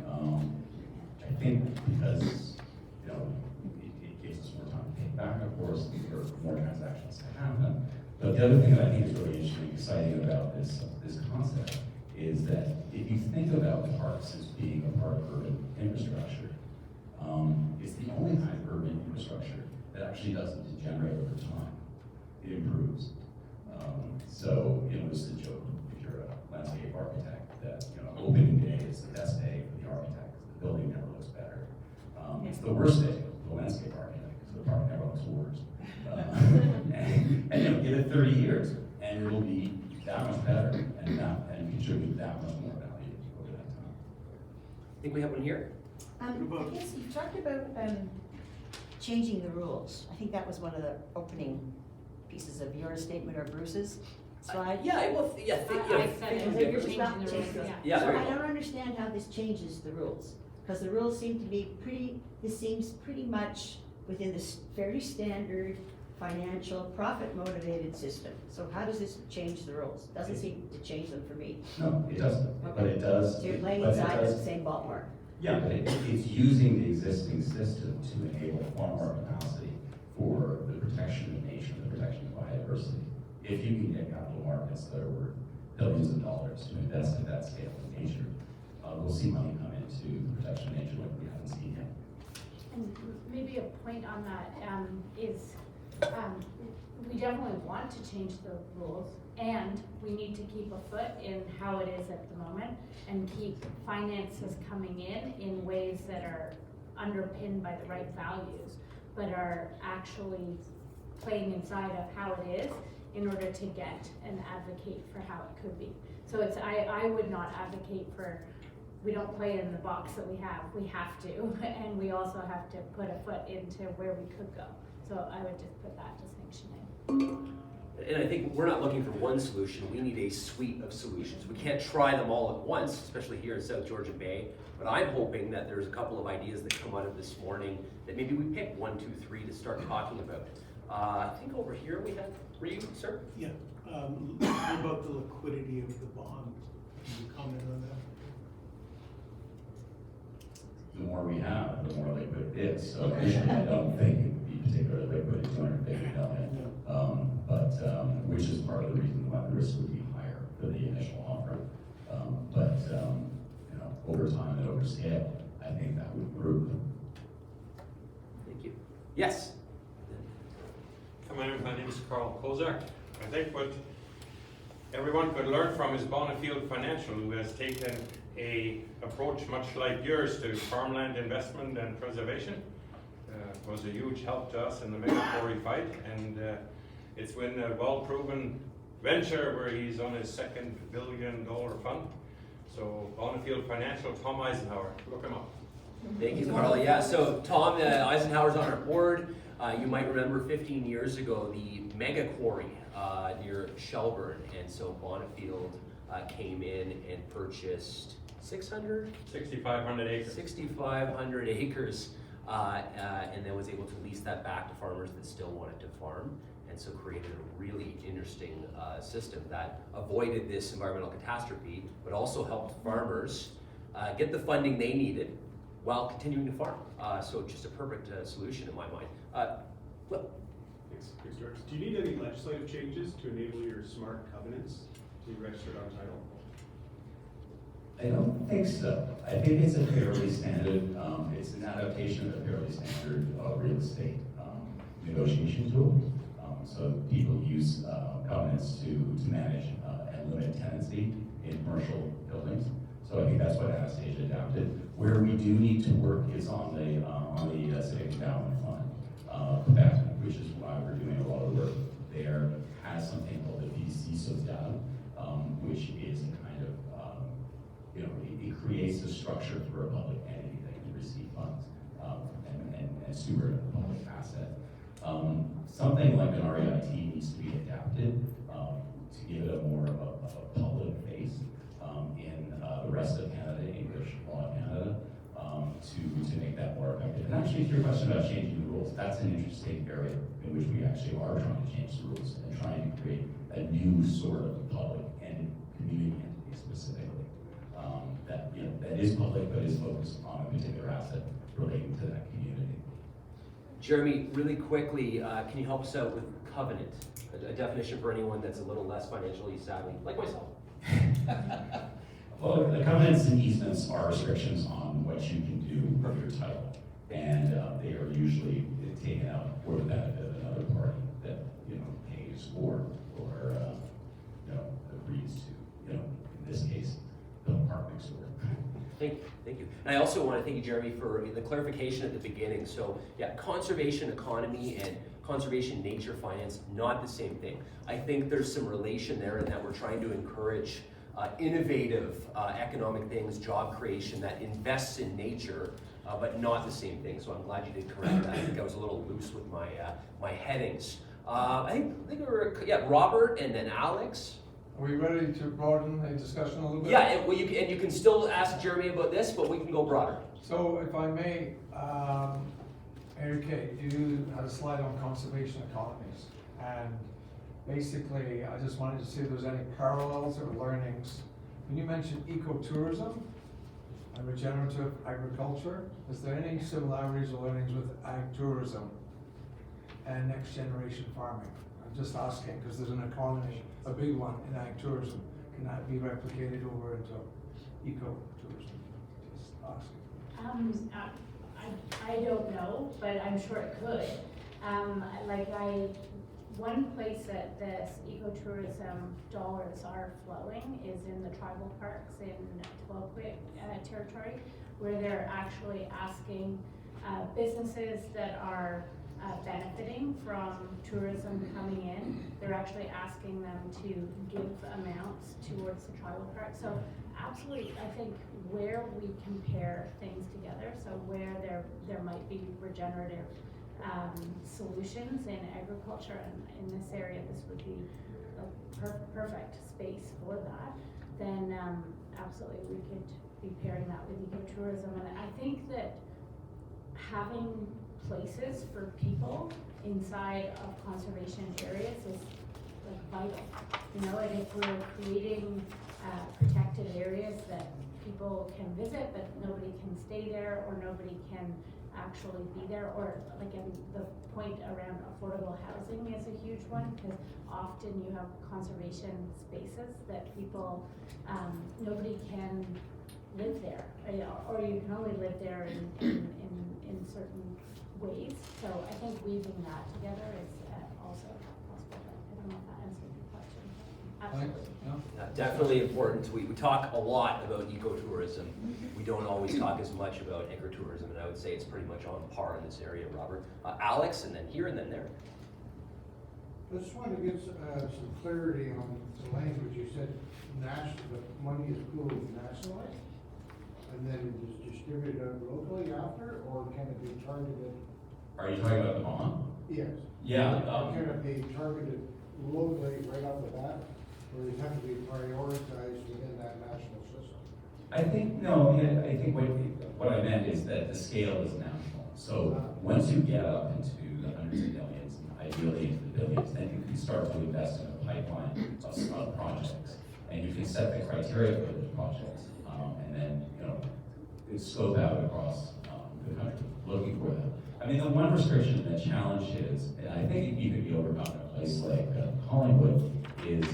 I think because, it gives us more time to pay back, of course, for more transactions to happen. But the other thing that I think is really interesting and exciting about this concept is that if you think about parks as being a part of urban infrastructure, it's the only kind of urban infrastructure that actually doesn't degenerate over time. It improves. So, it's the joke, if you're a landscape architect, that, opening day is the best day for the architect, because the building never looks better. It's the worst day for the landscape architect, because the park never looks worse. And give it 30 years, and it'll be that much better and contribute that much more value over that time. I think we have one here. I guess you talked about changing the rules. I think that was one of the opening pieces of your statement or Bruce's slide. Yeah, well, I said it. different. You're changing the rules, Yeah, So there you I go. don't understand how this changes the rules, because the rules seem to be this seems pretty much within this fairly standard financial profit motivated system. So how does this change the rules? Doesn't seem to change them for me. No, it doesn't, but it does. So you're playing but it inside does- the same ballpark. Yeah, but it's using the existing system to enable far more capacity for the protection of nature, the protection of biodiversity. If you can get capital markets that are worth billions of dollars to invest at that scale in nature, we'll see money come into the protection of nature like we haven't seen yet. And maybe a point on that is we definitely want to change the rules, and we need to keep a foot in how it is at the moment and keep finances coming in ways that are underpinned by the right values, but are actually playing inside of how it is in order to get and advocate for how it could be. So I would not advocate for, we don't play in the box that we have to, and we also have to put a foot into where we could go. So I would just put that distinction in. And I think we're not looking for one solution, we need a suite of solutions. We can't try them all at once, especially here in South Georgia Bay, but I'm hoping that there's a couple of ideas that come out of this morning that maybe we pick 1, 2, 3 to start talking about. I think over here we have were you, sir? Yeah, what about the liquidity of the bond? Can you comment on that? The more we have, the more liquid it is. So initially, I don't think it would be particularly liquid at 250 million. Which is part of the reason why the risk would be higher for the initial offer. Over time and over scale, I think that would improve. Thank you. Yes? My name is Carl Kozak. I think what everyone could learn from is Bonneville Financial, who has taken a approach much like yours to farmland investment and preservation. Was a huge help to us in the mega quarry fight, and it's been a well-proven venture where he's on his second $1 billion fund. So Bonneville Financial, Tom Eisenhower, look him up. Thank you, Carl. Yeah, so Tom Eisenhower's on our board. You might remember 15 years ago, the mega quarry near Shelburne, and so Bonneville came in and purchased 6,500 acres. 6,500 acres, and then was able to lease that back to farmers that still wanted to farm, and so created a really interesting system that avoided this environmental catastrophe, but also helped farmers get the funding they needed while continuing to farm. So just a perfect solution in my mind. Flip. Thanks, George. Do you need any legislative changes to enable your smart covenants to be registered on title? I don't think so. I think it's a fairly standard, it's an adaptation of a fairly standard real estate negotiation tool. So people use covenants to manage and limit tenancy in commercial buildings. So I think that's what Anastasia adapted. Where we do need to work is on the Civic Endowment Fund, Quebec, which is why we're doing a lot of work there. Has something called the VC Social, which is a kind of it creates a structure for a public entity that can receive funds and steward a public asset. Something like an REIT needs to be adapted to give it a more of a public face in the rest of Canada, English law Canada, to make that more effective. And actually, to your question about changing the rules, that's an interesting area in which we actually are trying to change the rules and trying to create a new sort of public and community entity specifically that is public but is focused on a particular asset relating to that community. Jeremy, really quickly, can you help us out with covenant? A definition for anyone that's a little less financially savvy, like myself. Well, the covenants and easements are restrictions on what you can do with your title, and they are usually taken out for the benefit of another party that pays or agrees to, in this case, the park next door. Thank you. And I also want to thank you, Jeremy, for the clarification at the beginning. So yeah, conservation economy and conservation nature finance, not the same thing. I think there's some relation there in that we're trying to encourage innovative economic things, job creation that invests in nature, but not the same thing. So I'm glad you did correct that. I think I was a little loose with my headings. I think we were, Robert and then Alex. Are we ready to broaden the discussion a little bit? Yeah, and you can still ask Jeremy about this, but we can go broader. So if I may, okay, you had a slide on conservation economies, and basically I just wanted to see if there's any parallels or learnings. When you mentioned ecotourism and regenerative agriculture, is there any similarities or learnings with ag tourism and next generation farming? I'm just asking because there's an economy, a big one in ag tourism. Can that be replicated over into ecotourism? Just asking. I don't know, but I'm sure it could. One place that this ecotourism dollars are flowing is in the tribal parks in Twelquit territory, where they're actually asking businesses that are benefiting from tourism coming in, they're actually asking them to give amounts towards the tribal park. So absolutely, I think where we compare things together, so where there might be regenerative solutions in agriculture, and in this area this would be a perfect space for that, then absolutely we could be pairing that with ecotourism. And I think that having places for people inside of conservation areas is like vital, you know, and if we're creating protected areas that people can visit, but nobody can stay there, or nobody can actually be there, or like the point around affordable housing is a huge one, because often you have conservation spaces that people, nobody can live there, or you can only live there in certain ways. So I think weaving that together is also possible. I don't know if that answers your question. Absolutely. Definitely important. We talk a lot about ecotourism. We don't always talk as much about ecotourism, and I would say it's pretty much on par in this area, Robert. Alex, and then here, and then there. I just wanted to get some clarity on the language. You said the money is pooled nationally, and then just distributed locally after, or can it be targeted? Are you talking about the bond? Yes. Yeah. Can it be targeted locally right off the bat, or does it have to be prioritized within that national system? I think, no, yeah, I think what I meant is that the scale is national. So once you get up into the hundreds of millions, ideally into the billions, then you can start to invest in a pipeline of projects. And you can set the criteria for those projects, and then, you know, scope out across the country looking for them. I mean, the one restriction and the challenge is, and I think it can be overcome in a place like Collingwood, is,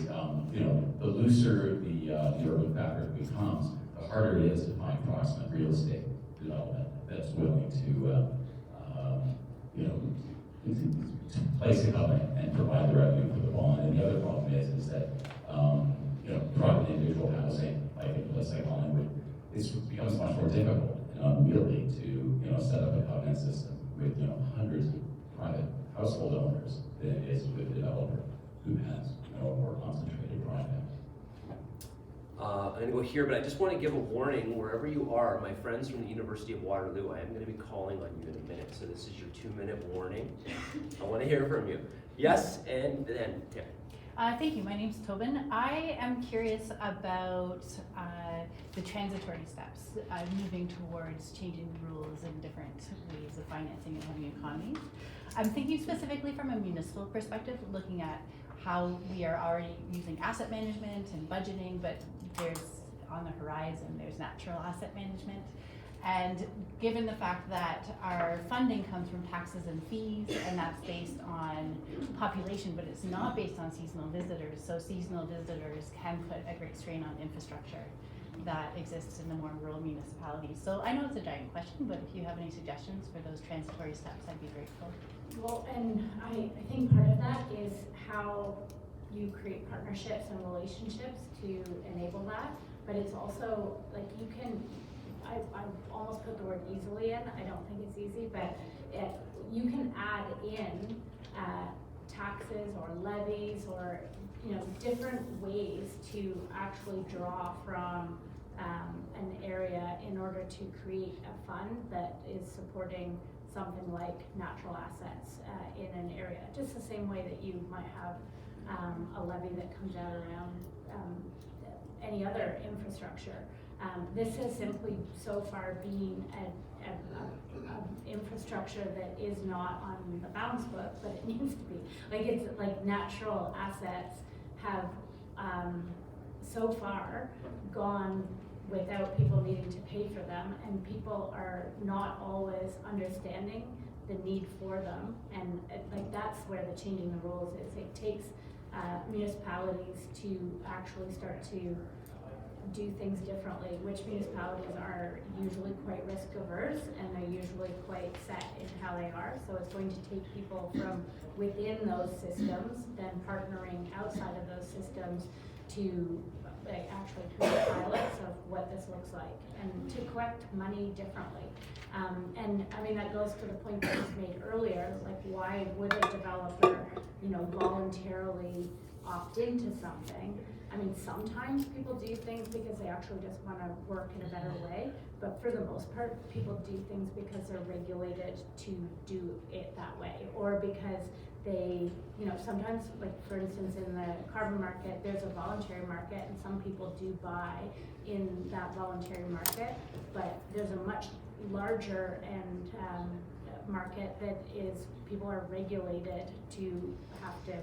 you know, the looser the urban fabric becomes, the harder it is to find proximate real estate development that's willing to, you know, to place a covenant and provide the revenue for the bond. And the other problem is that, you know, private individual housing, like in a place like Collingwood, becomes much more difficult and unwieldy to, you know, set up a covenant system with, you know, hundreds of private household owners than it is with a developer who has, you know, a more concentrated project. I'm going to go here, but I just want to give a warning wherever you are. My friends from the University of Waterloo, I am going to be calling on you in a minute, so this is your 2-minute warning. I want to hear from you. Yes, and then, yeah. Thank you. My name's Tobin. I am curious about the transitory steps, moving towards changing the rules and different ways of financing and running economies. I'm thinking specifically from a municipal perspective, looking at how we are already using asset management and budgeting, but there's on the horizon, there's natural asset management. And given the fact that our funding comes from taxes and fees, and that's based on population, but it's not based on seasonal visitors, so seasonal visitors can put a great strain on infrastructure that exists in the more rural municipalities. So I know it's a giant question, but if you have any suggestions for those transitory steps, I'd be grateful. Well, and I think part of that is how you create partnerships and relationships to enable that, but it's also like you can, I almost put the word easily in, I don't think it's easy, but you can add in taxes or levies or, you know, different ways to actually draw from an area in order to create a fund that is supporting something like natural assets in an area. Just the same way that you might have a levy that comes out around any other infrastructure. This has simply so far been an infrastructure that is not on the balance book, but it needs to be. Like, it's like natural assets have so far gone without people needing to pay for them, and people are not always understanding the need for them, and like that's where the changing the rules is. It takes municipalities to actually start to do things differently, which municipalities are usually quite risk averse, and they're usually quite set in how they are. So it's going to take people from within those systems, then partnering outside of those systems to like actually create pilots of what this looks like and to collect money differently. And I mean, that goes to the point that was made earlier, like why would a developer, you know, voluntarily opt into something? I mean, sometimes people do things because they actually just want to work in a better way, but for the most part, people do things because they're regulated to do it that way, or because they, you know, sometimes, like for instance, in the carbon market, there's a voluntary market, and some people do buy in that voluntary market, but there's a much larger and market that is, people are regulated to have to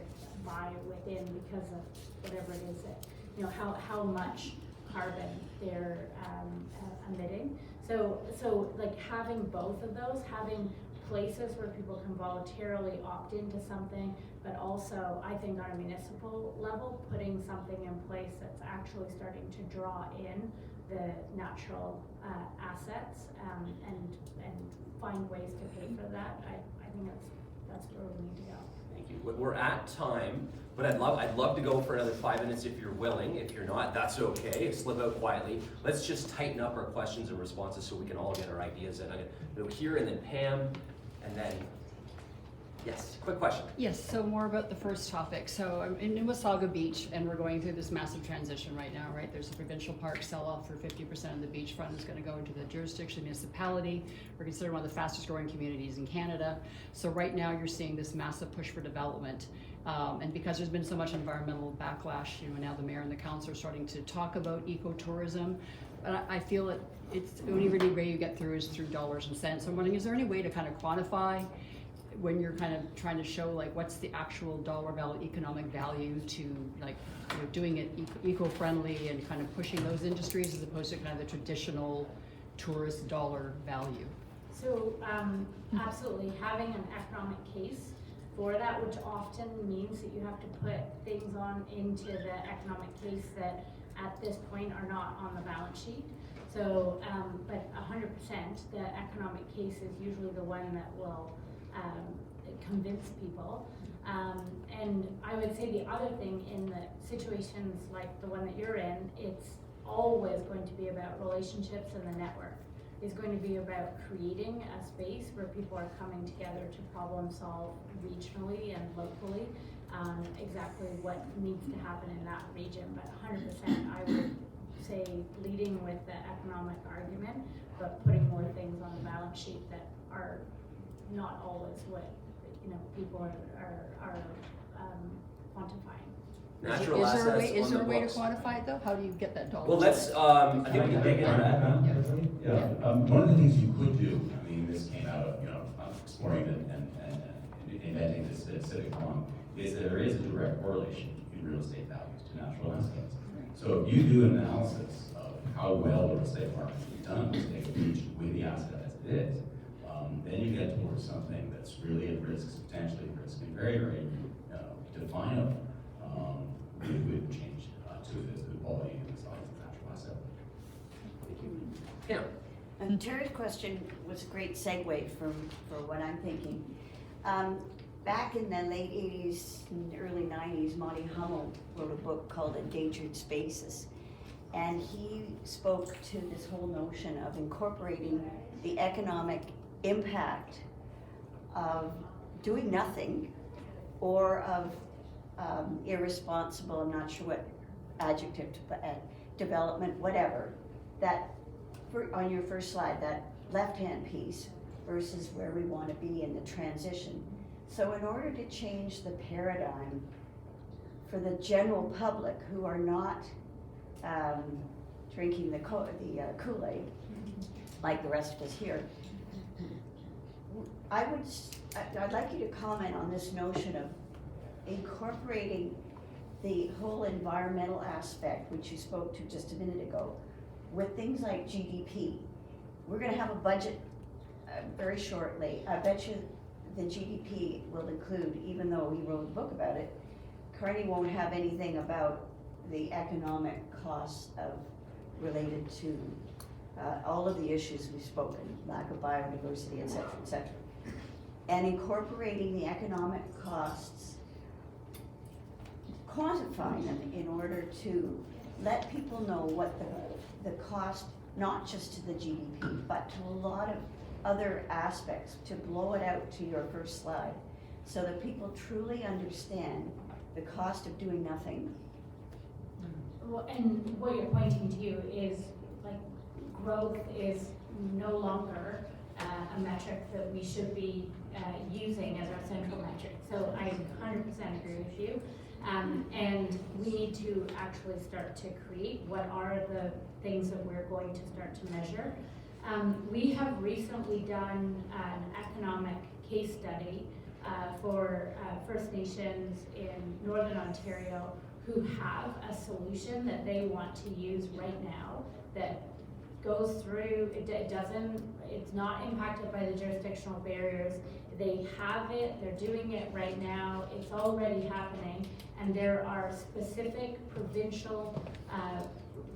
buy within because of whatever it is that, you know, how much carbon they're emitting. So like having both of those, having places where people can voluntarily opt into something, but also I think on a municipal level, putting something in place that's actually starting to draw in the natural assets and find ways to pay for that. I think that's where we need to go. Thank you. We're at time, but I'd love to go for another 5 minutes if you're willing. If you're not, that's okay. Slip out quietly. Let's just tighten up our questions and responses so we can all get our ideas in. I'm gonna go here and then Pam, and then yes, quick question. Yes, so more about the first topic. So I'm in Wasaga Beach and we're going through this massive transition right now, right? There's a provincial park sell-off for 50% of the beachfront is going to go into the jurisdiction municipality. We're considered one of the fastest growing communities in Canada. So right now you're seeing this massive push for development. And because there's been so much environmental backlash, you know, now the mayor and the council are starting to talk about ecotourism. But I feel it's the only really way you get through is through dollars and cents. So I'm wondering, is there any way to kind of quantify when you're kind of trying to show like what's the actual dollar value, economic value to like, you know, doing it eco-friendly and kind of pushing those industries as opposed to kind of the traditional tourist dollar value? So absolutely, having an economic case for that, which often means that you have to put things on into the economic case that at this point are not on the balance sheet. So, but 100%, the economic case is usually the one that will convince people. And I would say the other thing in the situations like the one that you're in, it's always going to be about relationships and the network. It's going to be about creating a space where people are coming together to problem solve regionally and locally, exactly what needs to happen in that region. But 100%, I would say leading with the economic argument, but putting more things on the balance sheet that are not always what, you know, people are quantifying. Natural assets Is there a way to books. quantify it though? How do you get that dollar? Well, let's, I think we can dig into that. One of the things you could do, I mean, this came out of, you know, exploring and inventing this civic one, is that there is a direct correlation in real estate values to natural assets. So if you do an analysis of how well the real estate market has done to take a beach with the asset as it is, then you get towards something that's really at risk, potentially at risk, and very, very definable with change to the quality and the size of the natural asset. Thank you. Yeah. And Terry's question was a great segue for what I'm thinking. Back in the late 80s and early 90s, Monty Hummel wrote a book called Endangered Spaces. And he spoke to this whole notion of incorporating the economic impact of doing nothing or of irresponsible, I'm not sure what adjective to add, development, whatever, that on your first slide, that left-hand piece versus where we want to be in the transition. So in order to change the paradigm for the general public who are not drinking the Kool-Aid like the rest of us here, I'd like you to comment on this notion of incorporating the whole environmental aspect, which you spoke to just a minute ago, with things like GDP. We're going to have a budget very shortly. I bet you the GDP will include, even though he wrote a book about it, Carney won't have anything about the economic costs related to all of the issues we've spoken, lack of biodiversity, et cetera, et cetera. And incorporating the economic costs, quantifying them in order to let people know what the cost, not just to the GDP, but to a lot of other aspects, to blow it out to your first slide, so that people truly understand the cost of doing nothing. Well, and what you're pointing to is like growth is no longer a metric that we should be using as our central metric. So I 100% agree with you. And we need to actually start to create what are the things that we're going to start to measure. We have recently done an economic case study for First Nations in Northern Ontario who have a solution that they want to use right now that goes through, it's not impacted by the jurisdictional barriers. They have it, they're doing it right now, it's already happening, and there are specific provincial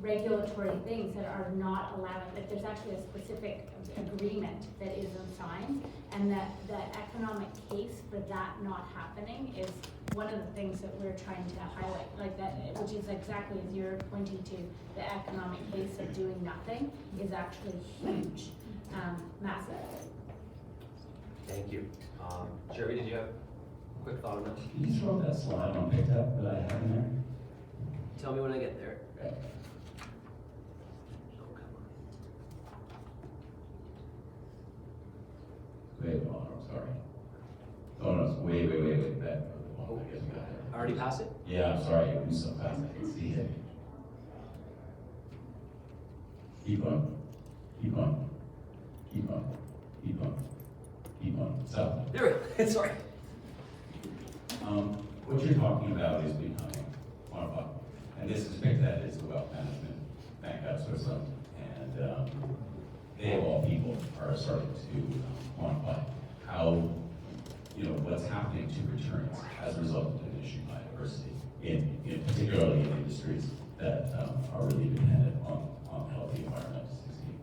regulatory things that are not allowed, like there's actually a specific agreement that isn't signed, and that the economic case for that not happening is one of the things that we're trying to highlight, like that, which is exactly as you're pointing to, the economic case of doing nothing is actually huge, massive. Thank you. Jeremy, did you have a quick thought on that? Can you throw that slide on picked up that I have in there? Tell me when I get there. Okay. Wait, oh, I'm sorry. Oh, no, it's way back. Oh, I guess we got it. Already passed it? Yeah, I'm sorry, it was so fast, I can see it. Keep on, keep on, keep on, keep on, keep on, so. There we go, sorry. What you're talking about is becoming quantifiable. And this is picked at as the wealth management bank out Switzerland. And they of all people are starting to quantify how, what's happening to returns as a result of diminishing biodiversity, in particularly in industries that are really dependent on healthy environment to succeed.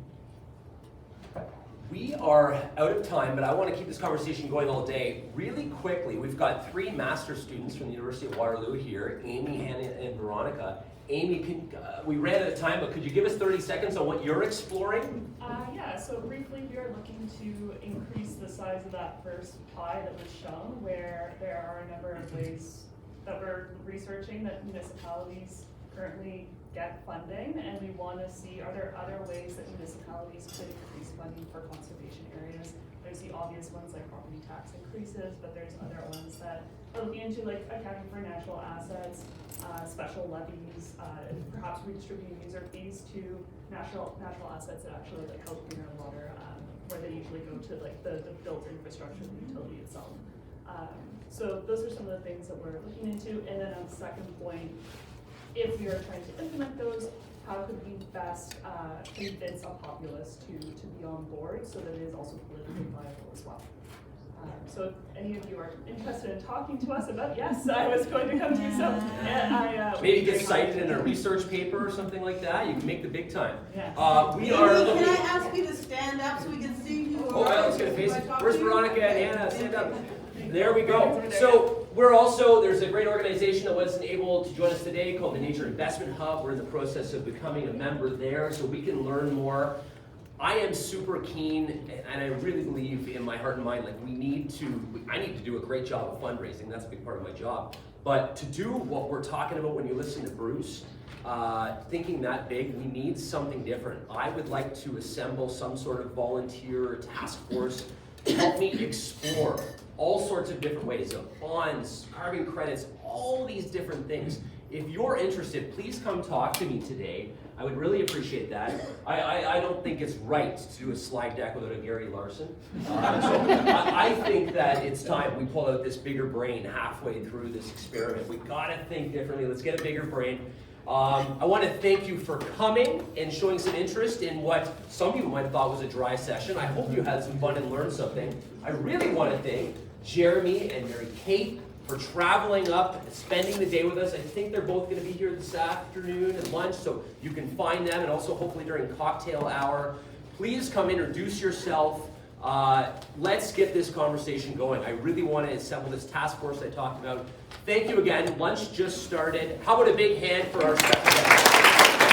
We are out of time, but I want to keep this conversation going all day. Really quickly, we've got 3 master's students from the University of Waterloo here, Amy, Hannah, and Veronica. Amy, we ran out of time, but could you give us 30 seconds on what you're exploring? Yeah, so briefly we are looking to increase the size of that first pie that was shown, where there are a number of ways that we're researching that municipalities currently get funding, and we want to see, are there other ways that municipalities could increase funding for conservation areas? There's the obvious ones like property tax increases, but there's other ones that are looking into like accounting for natural assets, special levies, perhaps redistributing user fees to natural assets that actually like help clean our water, where they usually go to like the built infrastructure, the utility itself. So those are some of the things that we're looking into. And then on the second point, if we are trying to implement those, how could we best convince a populace to be on board so that it is also politically viable as well? So if any of you are interested in talking to us about, yes, I was going to come to you, so maybe get cited in a research paper or something like that. You can make the big time. Yes. We are looking... Can I ask you to stand up so we can see who you are? Oh, well, let's get a face. Where's Veronica and Anna? Stand up. There we go. So we're also, there's a great organization that wasn't able to join us today called the Nature Investment Hub. We're in the process of becoming a member there so we can learn more. I am super keen, and I really believe in my heart and mind, like I need to do a great job of fundraising. That's a big part of my job. But to do what we're talking about when you listen to Bruce, thinking that big, we need something different. I would like to assemble some sort of volunteer task force to help me explore all sorts of different ways of bonds, carbon credits, all these different things. If you're interested, please come talk to me today. I would really appreciate that. I don't think it's right to do a slide deck without a Gary Larson. So I think that it's time we pull out this bigger brain halfway through this experiment. We've got to think differently. Let's get a bigger brain. I want to thank you for coming and showing some interest in what some people might have thought was a dry session. I hope you had some fun and learned something. I really want to thank Jeremy and Mary Kate for traveling up and spending the day with us. I think they're both going to be here this afternoon at lunch, so you can find them, and also hopefully during cocktail hour. Please come introduce yourself. Let's get this conversation going. I really want to assemble this task force I talked about. Thank you again. Lunch just started. How about a big hand for our special guest?